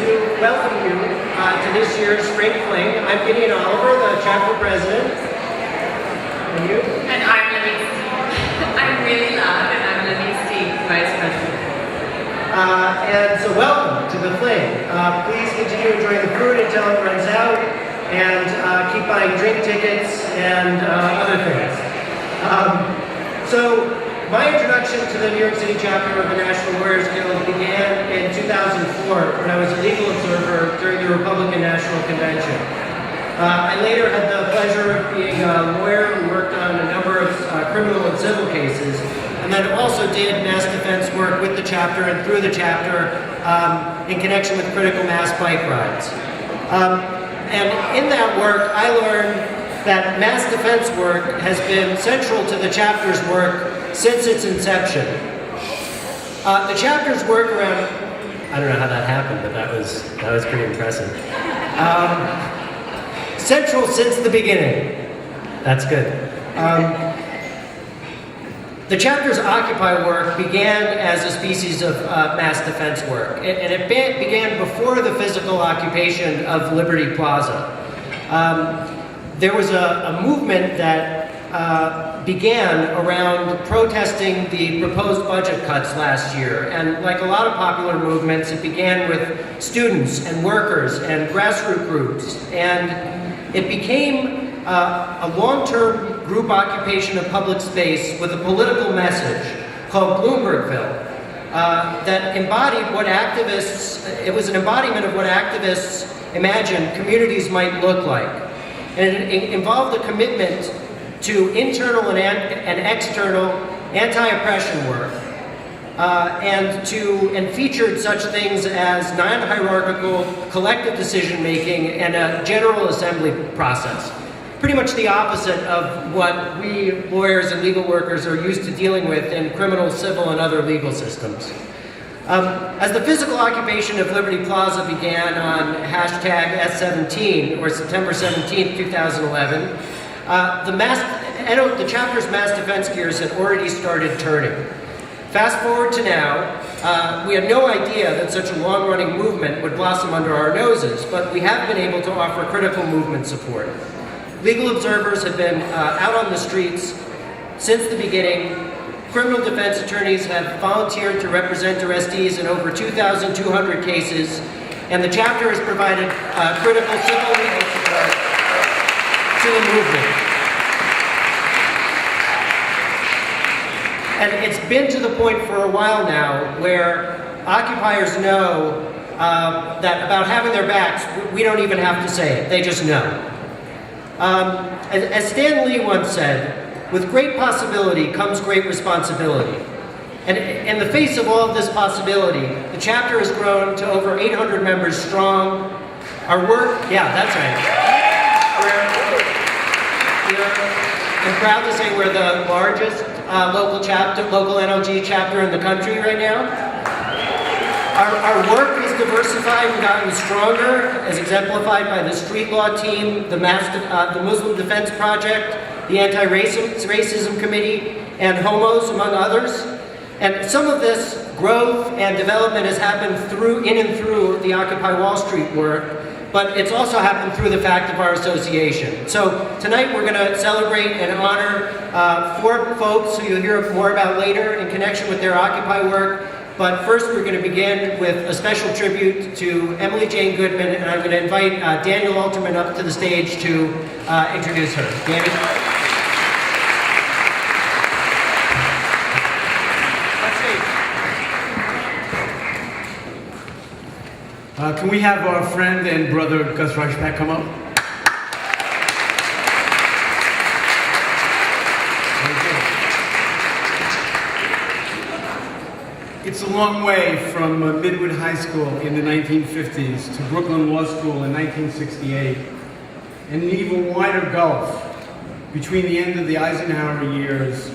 to welcome you to this year's Spring Fling. I'm Gideon Oliver, the chapter president. And you? And I'm Louise. I'm really loud, and I'm Louise T, vice president. And so welcome to the Fling. Please continue enjoying the food until it runs out, and keep buying drink tickets and other things. So my introduction to the New York City chapter of the National Lawyers Guild began in 2004 when I was a legal observer during the Republican National Convention. I later had the pleasure of being a lawyer who worked on a number of criminal and civil cases, and then also did mass defense work with the chapter and through the chapter in connection with critical mass bike rides. And in that work, I learned that mass defense work has been central to the chapter's work since its inception. The chapter's work around, I don't know how that happened, but that was pretty impressive. Central since the beginning. That's good. The chapter's Occupy work began as a species of mass defense work, and it began before the physical occupation of Liberty Plaza. There was a movement that began around protesting the proposed budget cuts last year. And like a lot of popular movements, it began with students and workers and grassroots groups. And it became a long-term group occupation of public space with a political message called Bloombergville that embodied what activists, it was an embodiment of what activists imagined communities might look like. And it involved a commitment to internal and external anti-oppression work, and featured such things as non-hierarchical collective decision-making and a general assembly process. Pretty much the opposite of what we lawyers and legal workers are used to dealing with in criminal, civil, and other legal systems. As the physical occupation of Liberty Plaza began on hashtag S17, or September 17, 2011, the chapter's mass defense gears had already started turning. Fast forward to now, we had no idea that such a long-running movement would blossom under our noses, but we have been able to offer critical movement support. Legal observers have been out on the streets since the beginning. Criminal defense attorneys have volunteered to represent arrestees in over 2,200 cases, and the chapter has provided critical civil legal support to the movement. And it's been to the point for a while now where occupiers know that about having their backs, we don't even have to say it, they just know. As Stan Lee once said, with great possibility comes great responsibility. And in the face of all of this possibility, the chapter has grown to over 800 members strong. Our work, yeah, that's right. I'm proud to say we're the largest local NLG chapter in the country right now. Our work is diversified and gotten stronger, as exemplified by the street law team, the Muslim Defense Project, the Anti-Racism Committee, and HOMOs, among others. And some of this growth and development has happened in and through the Occupy Wall Street work, but it's also happened through the fact of our association. So tonight we're going to celebrate and honor 4 folks who you'll hear more about later in connection with their Occupy work. But first we're going to begin with a special tribute to Emily Jane Goodman, and I'm going to invite Daniel Alterman up to the stage to introduce her. Danny? Can we have our friend and brother Gus Reichback come up? It's a long way from Midwood High School in the 1950s to Brooklyn Law School in 1968, and an even wider gulf between the end of the Eisenhower years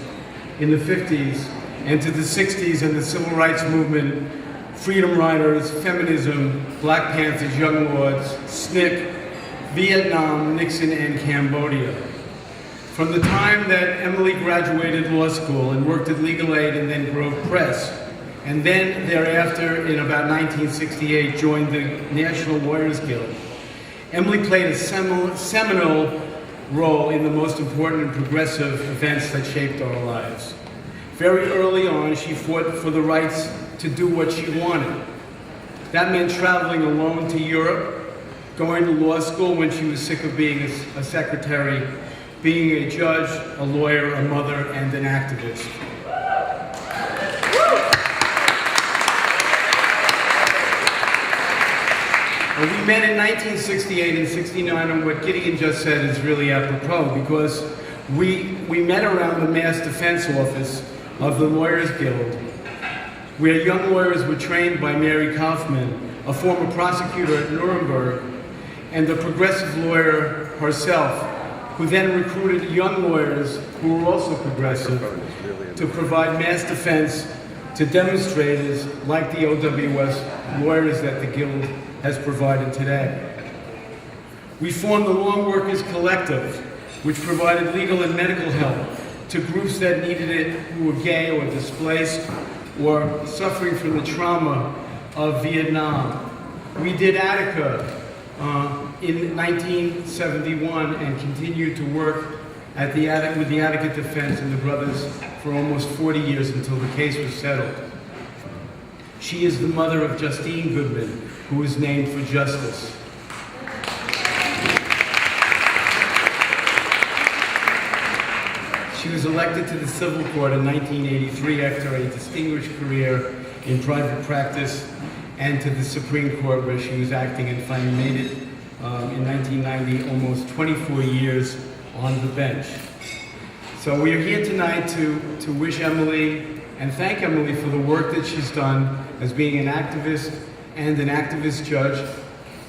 in the 50s and to the 60s and the Civil Rights Movement, Freedom Riders, feminism, Black Panthers, Young Lords, SNCC, Vietnam, Nixon, and Cambodia. From the time that Emily graduated law school and worked at Legal Aid and then Grove Press, and then thereafter, in about 1968, joined the National Lawyers Guild. Emily played a seminal role in the most important and progressive events that shaped our lives. Very early on, she fought for the rights to do what she wanted. That meant traveling alone to Europe, going to law school when she was sick of being a secretary, being a judge, a lawyer, a mother, and an activist. We met in 1968 and 69, and what Gideon just said is really apropos, because we met around the Mass Defense Office of the Lawyers Guild, where young lawyers were trained by Mary Kaufman, a former prosecutor at Nuremberg, and the progressive lawyer herself, who then recruited young lawyers who were also progressive to provide mass defense to demonstrators like the OWS lawyers that the Guild has provided today. We formed the Long Workers Collective, which provided legal and medical help to groups that needed it, who were gay or displaced or suffering from the trauma of Vietnam. We did Attica in 1971 and continued to work at with the Attica Defense and the Brothers for almost 40 years until the case was settled. She is the mother of Justine Goodman, who was named for justice. She was elected to the Civil Court in 1983 after a distinguished career in private practice, and to the Supreme Court, where she was acting and finally made it in 1990, almost 24 years on the bench. So we are here tonight to wish Emily and thank Emily for the work that she's done as being an activist and an activist judge,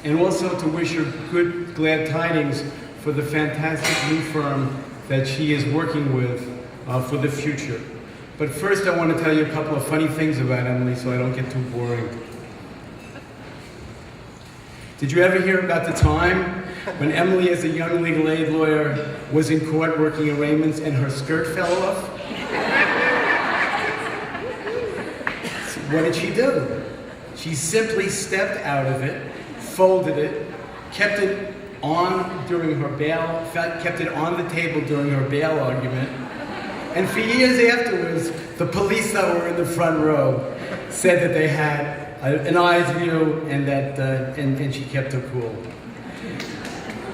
and also to wish her good, glad tidings for the fantastic new firm that she is working with for the future. But first, I want to tell you a couple of funny things about Emily so I don't get too boring. Did you ever hear about the time when Emily, as a young legal aid lawyer, was in court working arraignments and her skirt fell off? So what did she do? She simply stepped out of it, folded it, kept it on during her bail, kept it on the table during her bail argument, and for years afterwards, the police that were in the front row said that they had an eye's view and that and she kept her cool.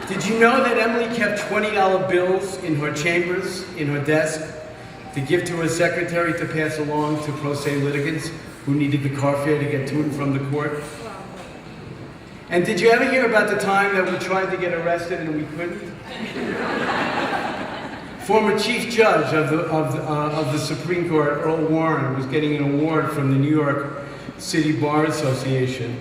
Did you know that Emily kept $20 bills in her chambers, in her desk, to give to her secretary to pass along to pro se litigants who needed the car fare to get to and from the court? And did you ever hear about the time that we tried to get arrested and we couldn't? Former Chief Judge of the Supreme Court, Earl Warren, was getting an award from the New York City Bar Association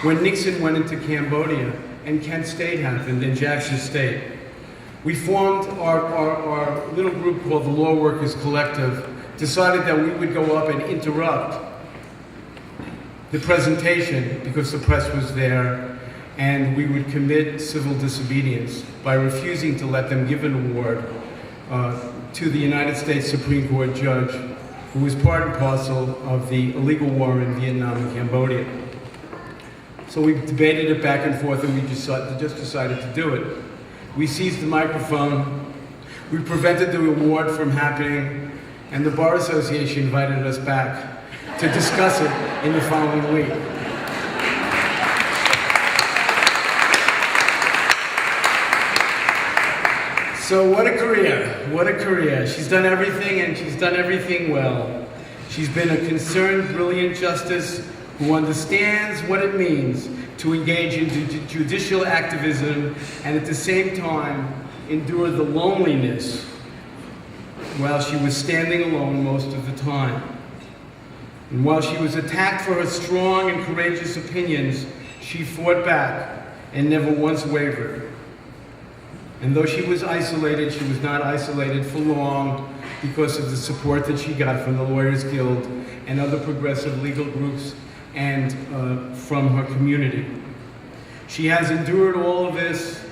when Nixon went into Cambodia and Kent State happened in Jackson State. We formed our little group called the Law Workers Collective, decided that we would go up and interrupt the presentation because the press was there, and we would commit civil disobedience by refusing to let them give an award to the United States Supreme Court judge who was part and parcel of the illegal war in Vietnam and Cambodia. So we debated it back and forth, and we just decided to do it. We seized the microphone, we prevented the award from happening, and the Bar Association invited us back to discuss it in the following week. So what a career, what a career. She's done everything, and she's done everything well. She's been a concerned, brilliant justice who understands what it means to engage in judicial activism and at the same time endure the loneliness while she was standing alone most of the time. And while she was attacked for her strong and courageous opinions, she fought back and never once wavered. And though she was isolated, she was not isolated for long because of the support that she got from the Lawyers Guild and other progressive legal groups and from her community. She has endured all of this,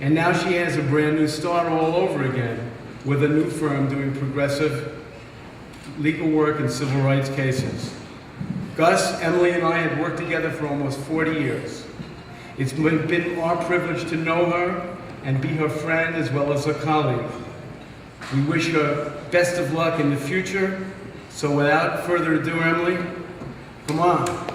and now she has a brand new start all over again with a new firm doing progressive legal work and civil rights cases. Gus, Emily, and I had worked together for almost 40 years. It's been our privilege to know her and be her friend as well as her colleague. We wish her best of luck in the future. So without further ado, Emily, come on.